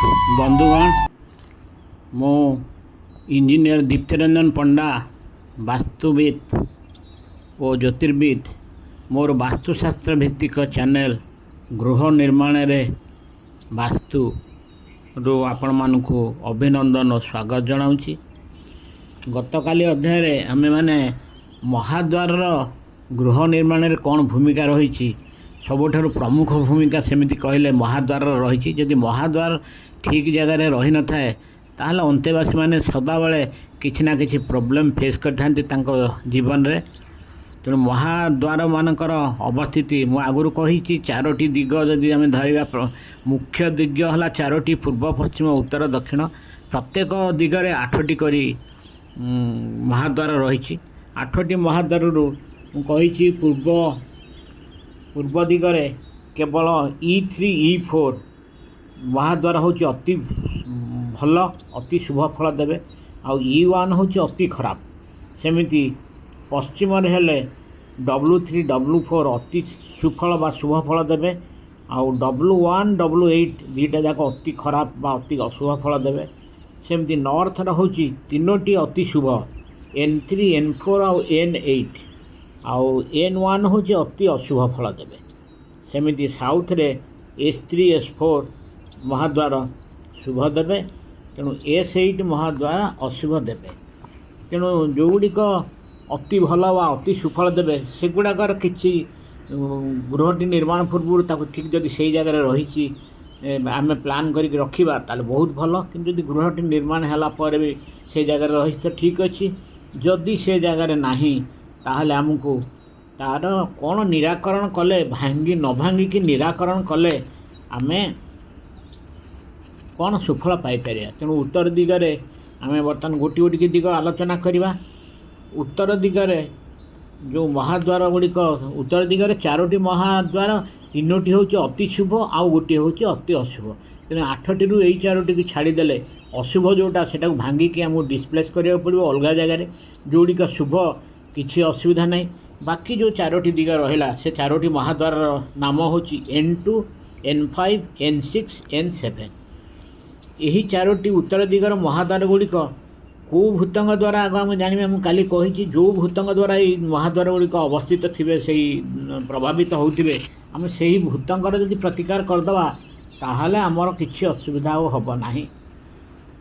बंधुगण मो इंजीनियर दीप्तिरंजन पंडा वास्तुविद और ज्योतिर्विद मोर वास्तुशास्त्र भित्तिक चैनल गृह निर्माण रे वास्तु रो आपण मानकु अभिनंदन और स्वागत जनाऊँगी। गतकाली अध्याय आमे माने महाद्वार गृह निर्माण रे कौन भूमिका रही सबुठारु प्रमुख भूमिका सेमिति कहले महाद्वार रही। जदि महाद्वार ठीक जगह रही न थाए ताहले अंतेवासी माने सदाबले किछि ना किछि प्रॉब्लम फेस करथांती तांको जीवन रे। तेणु महाद्वार मानकर अवस्थिति मु आगुरु कही चारोटी दिग जदि आम धरवा मुख्य दिग है चारोटी पूर्व पश्चिम उत्तर दक्षिण प्रत्येक दिगरे 8टी करी महाद्वार रही। 8टी महाद्वार कही पूर्व दिगरे केवल E3 E4 महाद्वार हूँ अति भल अति शुभ फल देवे आउ E1 हूँ अति खराब। सेमिति पश्चिम हेले W3 W4 अति सुफल बा शुभ फल देवे आउ W1 W8 दुईटा जाक अति खराब बा अति अशुभ फल देवे। सेमती नॉर्थ हूँ तीनोटी अति शुभ N3 N4 आउ N8 आउ N1 हूँ अति अशुभ फल देवे। सेमती साउथ रे S3 S4 महाद्वार शुभ देवे तेणु S8 महाद्वार अशुभ देवे। तेणु जोगुड़िक अति भल वा अति सुफल देवे सेगुड़ाकर किसी गृहटी निर्माण पूर्व ताको ठीक जदि से जगह रही आम प्लान करके रखा ताले बहुत भल। किंतु जदि गृहटी निर्माण है भी से जगह रही तो ठीक अच्छी। जदि से जगह नहीं ताहले आमको तार कौन निराकरण कले भांगी न भांगिकी निराकरण कले आमे कौन सुफल पाइपर। तेणु उत्तर दिगरे आम बर्तमान गोटी गोटी दिग आलोचना करवा। उत्तर दिगरे जो महाद्वार गुड़िक उत्तर दिगरे 4टी महाद्वार 3टी हूँ अति शुभ आउ गोटे हूँ अति अशुभ। तेणु 8टी रु यही 4टी को छाड़देले अशुभ जोटा से भांगिकी आमको डिस्प्लेस करा पड़ो अलग जगार जोड़िक शुभ किसी असुविधा नहीं। बाकी जो 4टी दिग रहा से 4टी महाद्वार नाम हूँ N2 N5 N6 N7। यही 4टी उत्तर दिगर महाद्वार गुड़िक कौ भूतंग द्वारा आग आम जाना मुझे काली कही जो भूतंग द्वारा ये महाद्वार गुड़िक अवस्थित थे से प्रभावित होते आम से ही भूतंगर जदि प्रतिकार करदे ताहले आमर किसी असुविधा हम ना।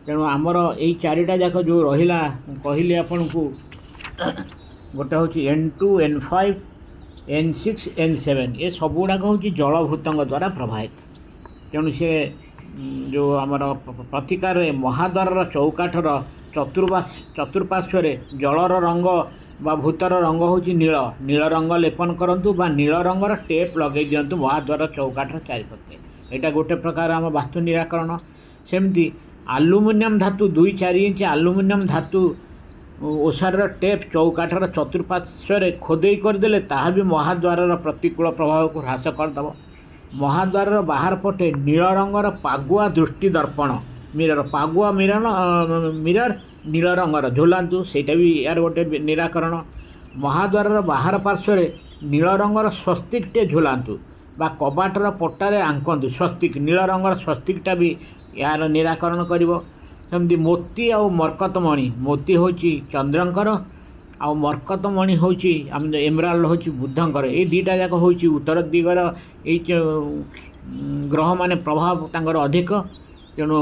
तेणु आमर यही 4टा जाक जो रहा कहली आपण को गोटे हूँ N2 N5 N6 N7 ये सब गुड़ाक हूँ जल भूतंग द्वारा प्रभावित। तेणु से जो आमर प्रतिकार महाद्वार चौकाठर चतुर्पार्श्व जलर रंग बा भूतर रंग हूँ नील नील रंग लेपन करूँ बा नील रंगर टेप लगे दिंतु महाद्वार चौकाठर चारिपटे। यहाँ गोटे प्रकार आम वास्तु निराकरण। सेमती आलुमिनियम धातु 2-4 इंच आलुमिनियम धातु ओसार टेप चौकाठर चतुर्पार्श्व खोदे करदे ताहा भी महाद्वार प्रतिकूल प्रभाव को ह्रास करदेव। महाद्वार बाहर पटे नील रंगर पागुआ दृष्टि दर्पण मिरर पागुआ मिरर नील रंगर झुलांतु सेटा भी यार गोटे निराकरण। महाद्वार बाहर पार्श्व नील रंगर स्वस्तिकटे झुलांतु बा कबाटर पट्टारे आंकतु स्वस्तिक नील रंगर स्वस्तिकटा भी यार निराकरण करिवो। सेमती मोती आउ मरकतमणि मोती हूँ चंद्रंकर आउ मरकतमणि हूँ आम एमराल्ड हूँ बुद्धंकर ये 2टा जाक हूँ उत्तर दिगर ये ग्रह माने प्रभाव तांकर अधिक। तेणु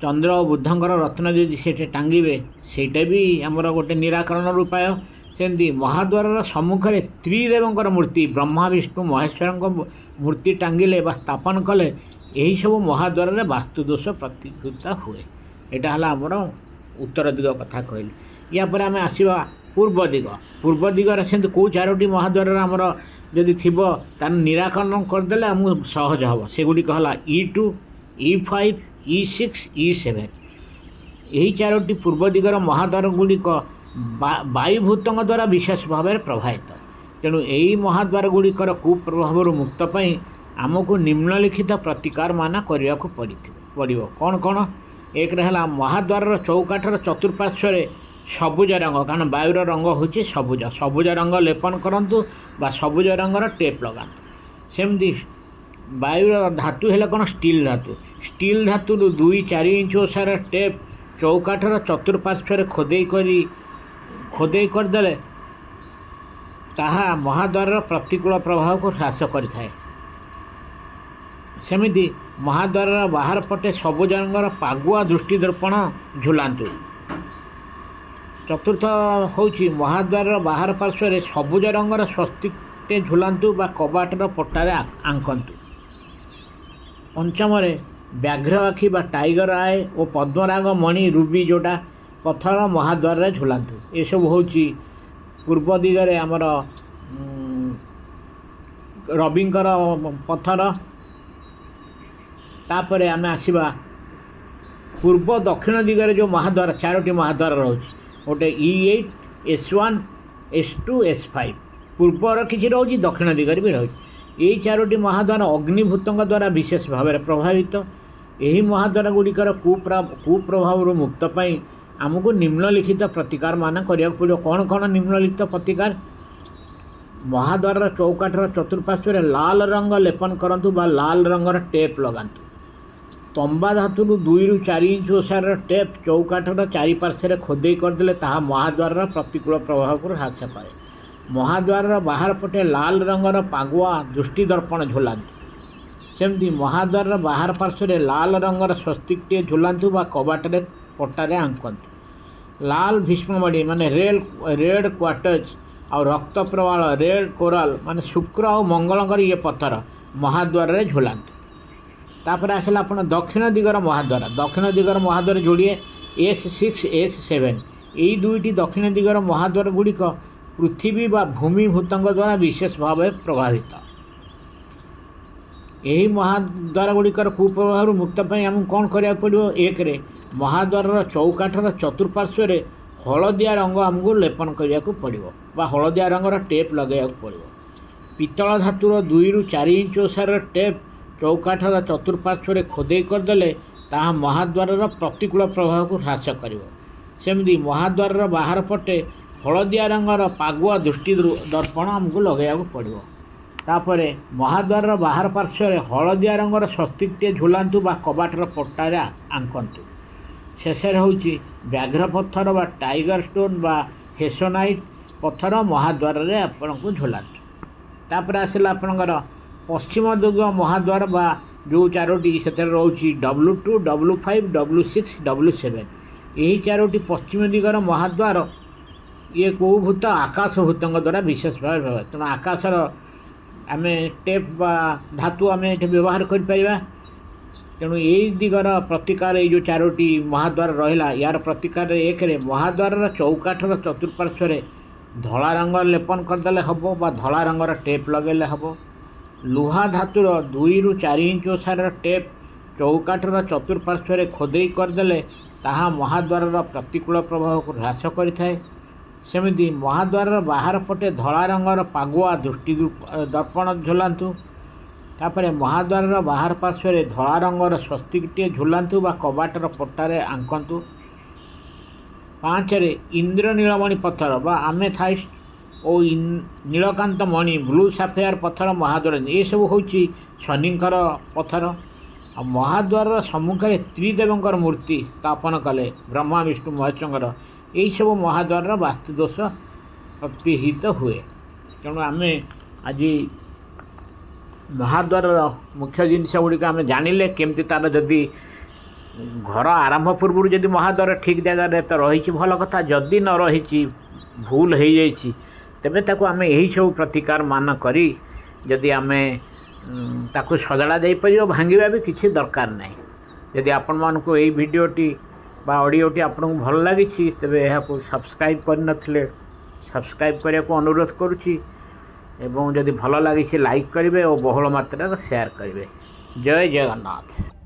चंद्र और बुद्धंकर रत्न जदि से टांगे सेटा भी आमर गोटे निराकरण उपाय। सेमती महाद्वार सम्मुखें त्रिदेवंकर मूर्ति ब्रह्मा विष्णु महेश्वर मूर्ति टांगिले बा स्थापन कले यही सब महाद्वार में वास्तुदोष प्रतिकृत हुए। यहाँ है आमर उत्तर दिग कथा कहली। या पर आम आसवा पूर्व दिग। पूर्व दिगर से कौ 4टी महाद्वार आमर जदि थी तार निराकरण करदे आमको सहज हम सेगुड़िक है E2 E5 E6 E7। यही 4टी पूर्व दिगर महाद्वार गुड़िक वायुभूतंग द्वारा विशेष भाव में प्रभावित। तेणु यही महाद्वार गुड़िकर कुप्रभाव मुक्त पाई आमको निम्नलिखित प्रतिकार माना करने को पड़ो। कौन कौन एक रहा महाद्वार चौकाठर चतुर्पार्श्व सबुज रंग कारण वायुर रंग हूँ सबुज सबुज रंग लेपन करूँ बा सबुज रंगर टेप लगातु। सेमती वायुर धातु है कौन स्टील धातु स्टील धातु 2-4 इंच ओसार टेप चौकाठर चतुर्पार्श्व खोदे करदे ताहा महाद्वार प्रतिकूल प्रभाव को ह्रास करें। सेमिति महाद्वार बाहर पटे सबुज रंगर पागुआ दृष्टि दर्पण झुलांतु। चतुर्थ होची महाद्वार बाहर पार्श्व सबुज रंगर स्वस्तिकटे झुलांतु बा कबाटर पट्टारे आंकंतु। पंचम व्याघ्र आखि बा टाइगर आए और पद्मराग मणि रूबी जोटा पत्थर महाद्वार झुलांतु। ये सब होची पूर्व दिगरे आमर रविंकर पत्थर। तापर आम आसवा पूर्व दक्षिण दिगरे जो महाद्वार 4टी महाद्वार रोचे गोटे E8 S1 S2 S5 पूर्वर किसी रोचे दक्षिण दिगरे भी रोचे। यही 4टी महाद्वार अग्निभूतों द्वारा विशेष भाव में प्रभावित। यही महाद्वार गुड़िकर कुप्रभाव मुक्त पाई आमको निम्नलिखित प्रतिकार मान करा पड़ो। कौन कौन निम्नलिखित प्रतिकार? महाद्वार चौकाठर चतुर्पार्श्व लाल रंग लेपन करंतु बा लाल रंगर टेप लगांतु। तंबा धातु 2-4 इंच ओसार टेप चौकाठर चारिपार्श्व खोदे करदे ताहा महाद्वार प्रतिकूल प्रभाव को ह्रास करे। महाद्वार बाहर पटे लाल रंगर पागुआ दृष्टि दर्पण झुलांतु। सेमती महाद्वार बाहर पार्श्व लाल रंगर स्वस्तिकटे झुलांतु बा कबाटरे पट्टारे आंकंतु। लाल भीष्ममणि माने रेड क्वार्टज और रक्त प्रवाल रेड कोराल माने शुक्र और मंगलकर ये पत्थर महाद्वार रे झुलांतु। तापर आसला अपन दक्षिण दिगर महाद्वार जोड़िए S6 S7 यही 2टी दक्षिण दिगर महाद्वार गुड़िक पृथ्वी बा भूमिभूतों द्वारा विशेष भाव में प्रभावित। यही महाद्वार गुड़िकर कुप्रभाव मुक्त पाई आमको कौन करा पड़ो? 1 महाद्वार चौकाठर चतुर्पार्श्व हलदिया रंग आमको लेपन करने पड़ो बा हलदिया रंगर टेप लगे पड़ो। पितल धातुर 2-4 इंच ओसार टेप चौकाठर चतुर्पार्श्व खोदे करदे ताहा महाद्वार प्रतिकूल प्रभाव को ह्रास कर। सेमती महाद्वार बाहर पटे हलदिया रंगर पागुआ दृष्टि दर्पण आमको लगे पड़ो। तापर महाद्वार बाहर पार्श्व हलदिया रंगर स्वस्तिकटे झुलांतु बा कबाटर पट्टारे आंकंतु। शेष होची व्याघ्र पत्थर बा टाइगर स्टोन बा हेसोनाइट पत्थर महाद्वार रे आपन को झुलांतु। तापर आसला आपनकर पश्चिम दिग महाद्वार बा जो 4टी से रोची W2 W5 W6 W7 यही 4टी पश्चिम दिगर महाद्वार ये कौभूत आकाशभूतों द्वारा विशेष भाव तेणु आकाशर आम टेप बा धातु आम ये व्यवहार कर। तेणु यही दिगर प्रतिकार ये जो 4टी महाद्वार रहा यार प्रतिकार 1 महाद्वार चौकाठर चतुर्पार्श्व धला रंग लेपन करदे हम बा धला रंगर टेप लगेले हम। लुहा धातुर 2-4 इंच ओसार टेप चौकाठर चतुर्पार्श्व खोदे करदे ताहा महाद्वार प्रतिकूल प्रभाव को ह्रास करें। सेमिति महाद्वार बाहर पटे धला रंगर पागुआ दृष्टि दर्पण झुलांतु। तापर महाद्वार बाहर पार्श्व धला रंगर स्वस्तिकटे झुलांतु बा कबाटर पट्टारे आंकंतु। 5 इंद्र नीलमणि पत्थर बा आमेथाइस्ट और नीलकांत मणि ब्लू साफेयर पत्थर महाद्वार ये सब होची शनिंकर पत्थर। महाद्वार सम्मुखें त्रिदेवंकर मूर्ति स्थापन कले ब्रह्मा विष्णु महेशंकर यही सब महाद्वार वास्तुदोष प्रतिहित हुए। तेणु आम आज महाद्वार मुख्य जिनस गुड़िक आम जानिले केमती तार जदि घर आरंभ पूर्व जदि महाद्वार ठीक जगह तो रही भल कथा जदि न रही भूल हो जाइए तेबे ताको आम यही सब प्रतिकार मान करी जदि आम ताको सजड़ा दे पार भांगा भी किसी दरकार नहीं। यदि आपण मानक यही भिडियोटी बा ऑडियोटी आपको भल लगी तेबे यह सब्सक्राइब करनथिले सब्सक्राइब करने को अनुरोध करुच्ची एवं जदि भल लगी लाइक करेंगे और बहुल मात्रा शेयर करेंगे। जय जगन्नाथ।